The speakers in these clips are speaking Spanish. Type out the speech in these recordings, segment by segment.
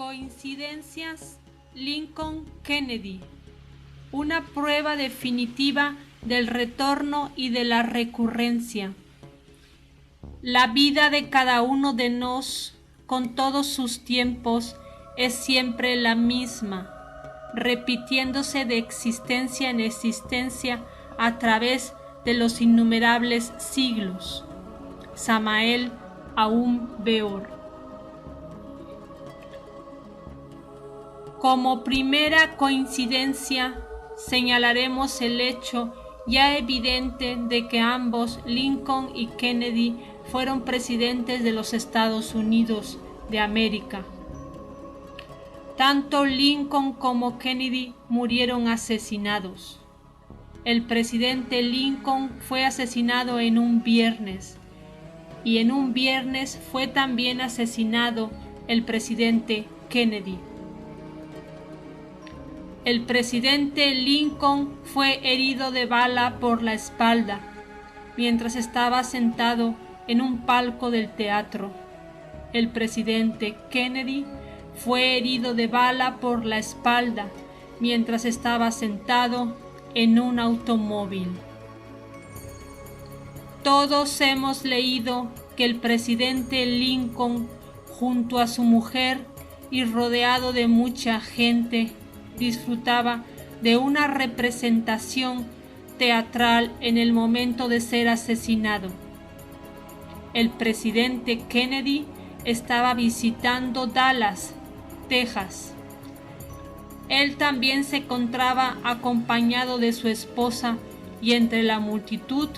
Coincidencias Lincoln-Kennedy. Una prueba definitiva del retorno y de la recurrencia. La vida de cada uno de nos, con todos sus tiempos, es siempre la misma, repitiéndose de existencia en existencia a través de los innumerables siglos. Samael Aum Weor. Como primera coincidencia, señalaremos el hecho ya evidente de que ambos, Lincoln y Kennedy, fueron presidentes de los Estados Unidos de América. Tanto Lincoln como Kennedy murieron asesinados. El presidente Lincoln fue asesinado en un viernes, y en un viernes fue también asesinado el presidente Kennedy. El presidente Lincoln fue herido de bala por la espalda mientras estaba sentado en un palco del teatro. El presidente Kennedy fue herido de bala por la espalda mientras estaba sentado en un automóvil. Todos hemos leído que el presidente Lincoln, junto a su mujer y rodeado de mucha gente, disfrutaba de una representación teatral en el momento de ser asesinado. El presidente Kennedy estaba visitando Dallas, Texas. Él también se encontraba acompañado de su esposa y entre la multitud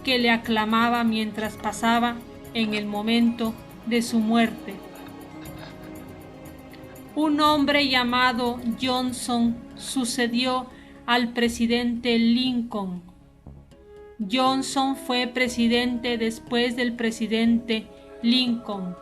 que le aclamaba mientras pasaba en el momento de su muerte. Un hombre llamado Johnson sucedió al presidente Lincoln. Johnson fue presidente después del presidente Lincoln.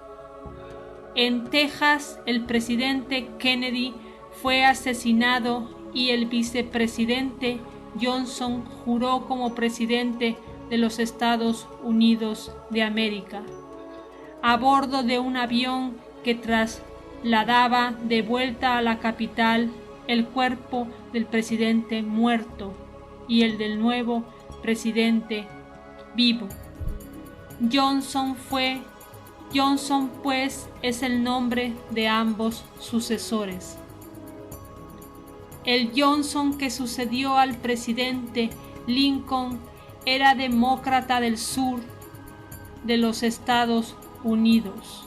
En Texas, el presidente Kennedy fue asesinado y el vicepresidente Johnson juró como presidente de los Estados Unidos de América, a bordo de un avión que trasladaba de vuelta a la capital el cuerpo del presidente muerto y el del nuevo presidente vivo. Johnson pues es el nombre de ambos sucesores. El Johnson que sucedió al presidente Lincoln era demócrata del sur de los Estados Unidos,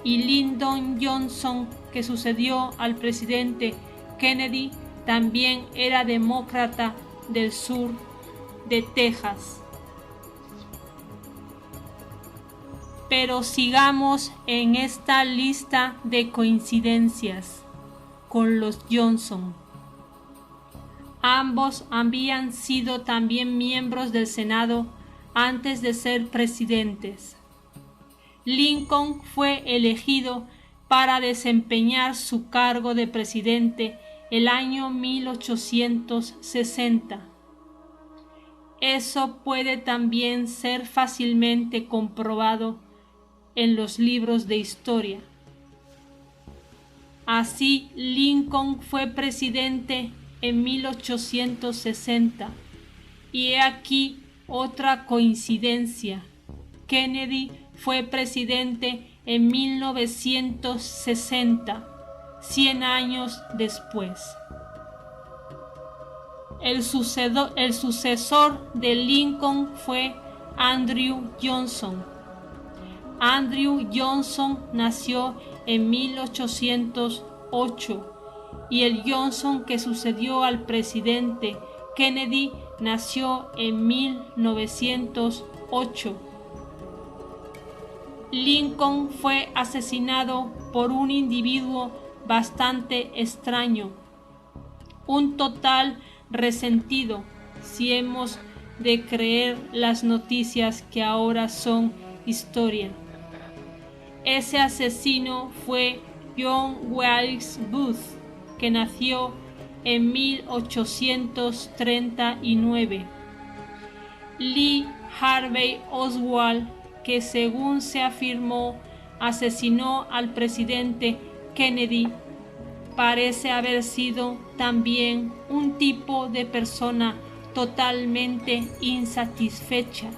y Lyndon Johnson que sucedió al presidente Kennedy también era demócrata del sur de Texas. Pero sigamos en esta lista de coincidencias con los Johnson. Ambos habían sido también miembros del Senado antes de ser presidentes. Lincoln fue elegido para desempeñar su cargo de presidente el año 1860. Eso puede también ser fácilmente comprobado en los libros de historia. Así, Lincoln fue presidente en 1860, y he aquí otra coincidencia. Kennedy fue presidente en 1960, 100 años después. El sucesor de Lincoln fue Andrew Johnson. Andrew Johnson nació en 1808 y el Johnson que sucedió al presidente Kennedy nació en 1908. Lincoln fue asesinado por un individuo bastante extraño, un total resentido, si hemos de creer las noticias que ahora son historia. Ese asesino fue John Wilkes Booth, que nació en 1839. Lee Harvey Oswald, que según se afirmó asesinó al presidente Kennedy parece haber sido también un tipo de persona totalmente insatisfecha,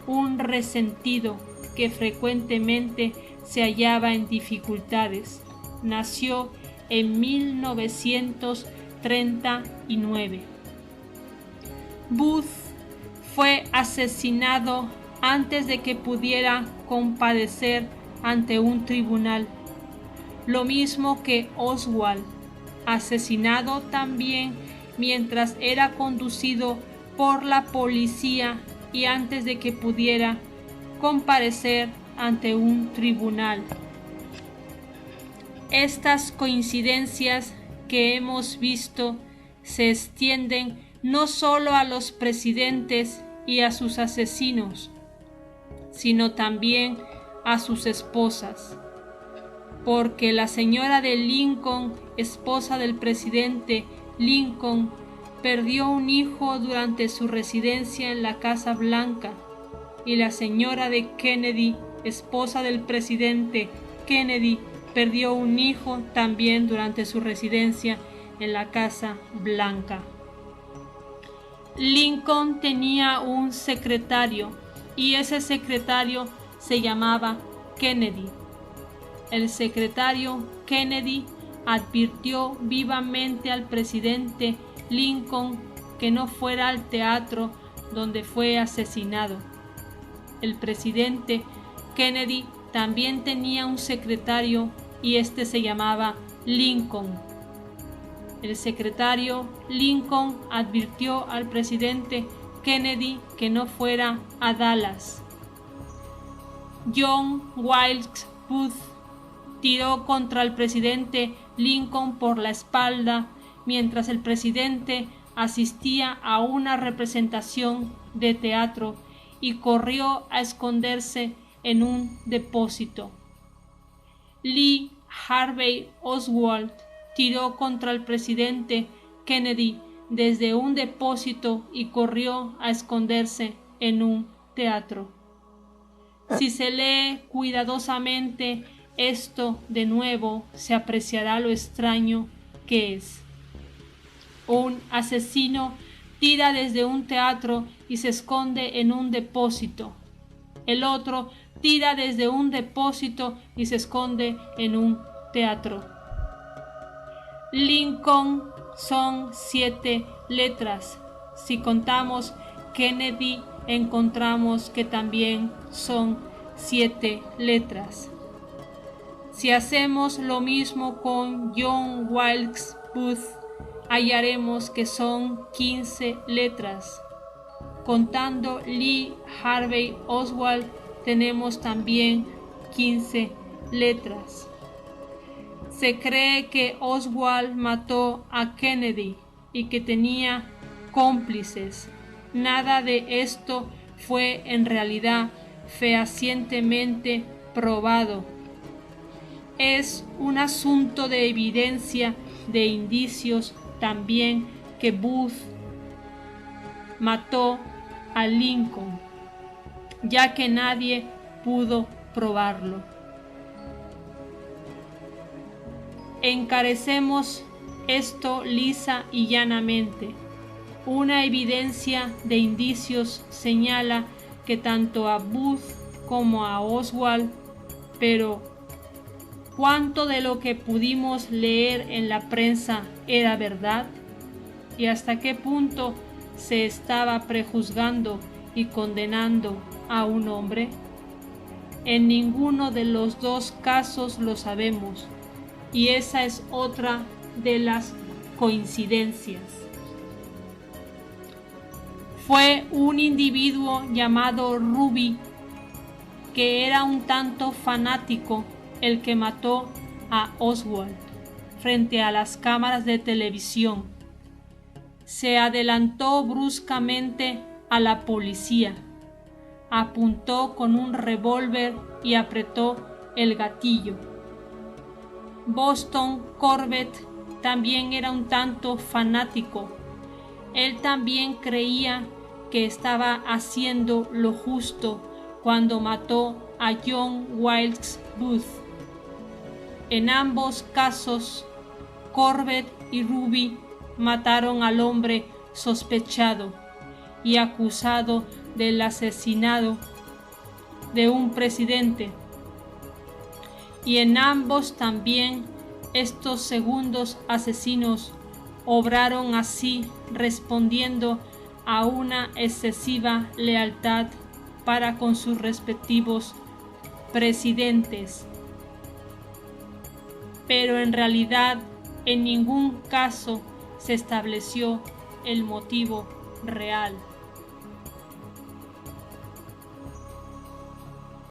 un resentido que frecuentemente se hallaba en dificultades. Nació en 1939. Booth fue asesinado antes de que pudiera comparecer ante un tribunal, lo mismo que Oswald, asesinado también mientras era conducido por la policía y antes de que pudiera comparecer ante un tribunal. Estas coincidencias que hemos visto se extienden no solo a los presidentes y a sus asesinos, sino también a sus esposas, porque la señora de Lincoln, esposa del presidente Lincoln, perdió un hijo durante su residencia en la Casa Blanca, y la señora de Kennedy, esposa del presidente Kennedy, perdió un hijo también durante su residencia en la Casa Blanca. Lincoln tenía un secretario y ese secretario se llamaba Kennedy. El secretario Kennedy advirtió vivamente al presidente Lincoln que no fuera al teatro donde fue asesinado. El presidente Kennedy también tenía un secretario y este se llamaba Lincoln. El secretario Lincoln advirtió al presidente Kennedy que no fuera a Dallas. John Wilkes Booth tiró contra el presidente Lincoln por la espalda mientras el presidente asistía a una representación de teatro y corrió a esconderse en un depósito. Lee Harvey Oswald tiró contra el presidente Kennedy desde un depósito y corrió a esconderse en un teatro. Si se lee cuidadosamente esto de nuevo, se apreciará lo extraño que es. Un asesino tira desde un teatro y se esconde en un depósito. El otro tira desde un depósito y se esconde en un teatro. Lincoln son 7 letras. Si contamos Kennedy, encontramos que también son 7 letras. Si hacemos lo mismo con John Wilkes Booth, hallaremos que son 15 letras. Contando Lee Harvey Oswald, tenemos también 15 letras. Se cree que Oswald mató a Kennedy y que tenía cómplices. Nada de esto fue en realidad fehacientemente probado. Es un asunto de evidencia, de indicios también, que Booth mató a Lincoln, ya que nadie pudo probarlo. Encarecemos esto lisa y llanamente. Una evidencia de indicios señala que tanto a Booth como a Oswald, pero ¿cuánto de lo que pudimos leer en la prensa era verdad? ¿Y hasta qué punto se estaba prejuzgando y condenando a un hombre? En ninguno de los dos casos lo sabemos, y esa es otra de las coincidencias. Fue un individuo llamado Ruby, que era un tanto fanático, el que mató a Oswald frente a las cámaras de televisión. Se adelantó bruscamente a la policía, apuntó con un revólver y apretó el gatillo. Boston Corbett también era un tanto fanático. Él también creía que estaba haciendo lo justo cuando mató a John Wilkes Booth. En ambos casos, Corbett y Ruby mataron al hombre sospechado y acusado del asesinato de un presidente, y en ambos también estos segundos asesinos obraron así respondiendo a una excesiva lealtad para con sus respectivos presidentes. Pero en realidad en ningún caso se estableció el motivo real.